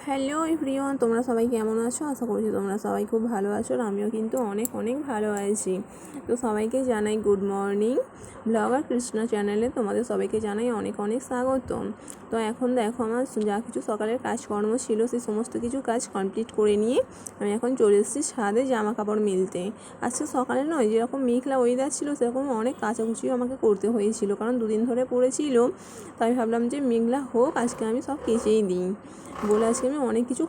Hello everyone, তোমরা সবাই কেমন আছো? আশা করছি তোমরা সবাই খুব ভালো আছো। আর আমিও কিন্তু অনেক অনেক ভালো আছি। তো সবাইকে জানাই গুড মর্নিং। ব্লগার কৃষ্ণা চ্যানেলে তোমাদের সবাইকে জানাই অনেক অনেক স্বাগতম। তো এখন দেখো, আমার যা কিছু সকালের কাজকর্ম ছিল সেই সমস্ত কিছু কাজ কমপ্লিট করে নিয়ে আমি এখন চলে এসেছি ছাদে জামা কাপড় মেলতে। আজকে সকালে নয়, যেরকম মেঘলা ওয়েদার ছিল সেরকম অনেক কাচাকুচিও আমাকে করতে হয়েছিল, কারণ দুদিন ধরে পড়েছিল। তাই ভাবলাম যে মেঘলা হোক, আজকে আমি সব কেচেই দিই বলে আজকে আমি অনেক কিছু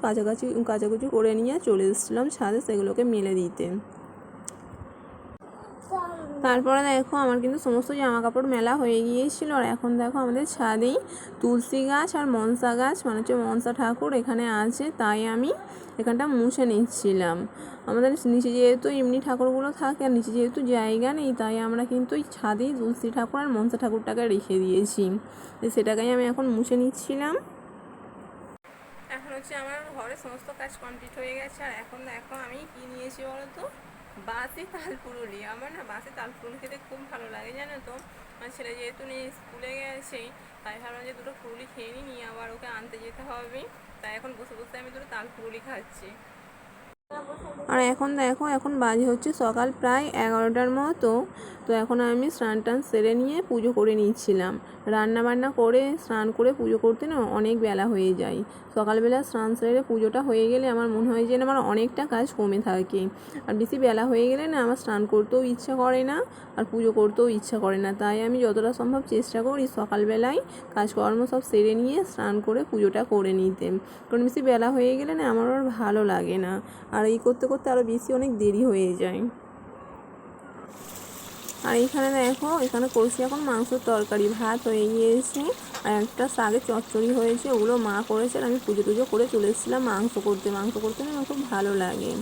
কাচাকুচি করে নিয়ে চলে এসেছিলাম ছাদে সেগুলোকে মেলে দিতে। তারপরে দেখো, আমার কিন্তু সমস্ত জামা কাপড় মেলা হয়ে গিয়েছিল। আর এখন দেখো, আমাদের ছাদেই তুলসী গাছ আর মনসা গাছ, মানে হচ্ছে মনসা ঠাকুর এখানে আছে, তাই আমি এখানটা মুছে নিচ্ছিলাম। আমাদের নিচে যেহেতু এমনি ঠাকুরগুলো থাকে আর নিচে যেহেতু জায়গা নেই, তাই আমরা কিন্তু এই ছাদেই তুলসী ঠাকুর আর মনসা ঠাকুরটাকে রেখে দিয়েছি। সেটাকেই আমি এখন মুছে নিচ্ছিলাম। এখন হচ্ছে আমার ঘরের সমস্ত কাজ কমপ্লিট হয়ে গেছে। আর এখন দেখো আমি কি নিয়েছি বলো তো, বাসি তাল পুরুলি। আমার না বাসি তাল পুরুলি খেতে খুব ভালো লাগে, জানো তো। আমার ছেলে যেহেতু নিয়ে স্কুলে গেছে, তাই ভাবলাম যে দুটো পুরুলি খেয়ে নিয়ে আবার ওকে আনতে যেতে হবে। তাই এখন বসে বসে আমি দুটো তাল পুরুলি খাচ্ছি। আর এখন দেখো, এখন বাজে হচ্ছে সকাল প্রায় 11টার মতো। তো এখন আমি স্নান টান সেরে নিয়ে পুজো করে নিচ্ছিলাম। রান্না বান্না করে স্নান করে পুজো করতে না অনেক বেলা হয়ে যায়। সকালবেলা স্নান সেরে পুজোটা হয়ে গেলে আমার মনে হয় যে আমার অনেকটা কাজ কমে থাকে। আর বেশি বেলা হয়ে গেলে না আমার স্নান করতেও ইচ্ছা করে না, আর পুজো করতেও ইচ্ছা করে না। তাই আমি যতটা সম্ভব চেষ্টা করি সকালবেলায় কাজকর্ম সব সেরে নিয়ে স্নান করে পুজোটা করে নিতে, কারণ বেশি বেলা হয়ে গেলে না আমার আর ভালো লাগে না, আর এই করতে করতে আরও বেশি অনেক দেরি হয়ে যায়। আর এখানে দেখো, এখানে করছি এখন মাংসের তরকারি। ভাত হয়ে গিয়েছে আর একটা শাকের চচ্চড়ি হয়েছে, ওগুলো মা করেছে। আর আমি পুজো টুজো করে চলে এসেছিলাম মাংস করতে না আমার খুব ভালো লাগে।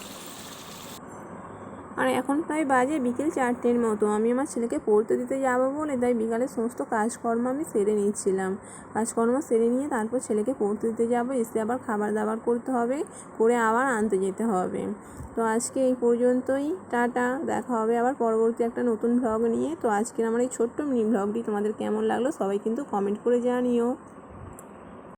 আর এখন প্রায় বাজে বিকেল 4টের মতো। আমি আমার ছেলেকে পড়তে দিতে যাবো বলে তাই বিকালে সমস্ত কাজকর্ম আমি সেরে নিচ্ছিলাম। কাজকর্ম সেরে নিয়ে তারপর ছেলেকে পড়তে দিতে যাবো, এসে আবার খাবার দাবার করতে হবে, করে আবার আনতে যেতে হবে। তো আজকে এই পর্যন্তই, টাটা। দেখা হবে আবার পরবর্তী একটা নতুন ভ্লগ নিয়ে। তো আজকের আমার এই ছোট্ট মিনি ভ্লগটি তোমাদের কেমন লাগলো সবাই কিন্তু কমেন্ট করে জানিও।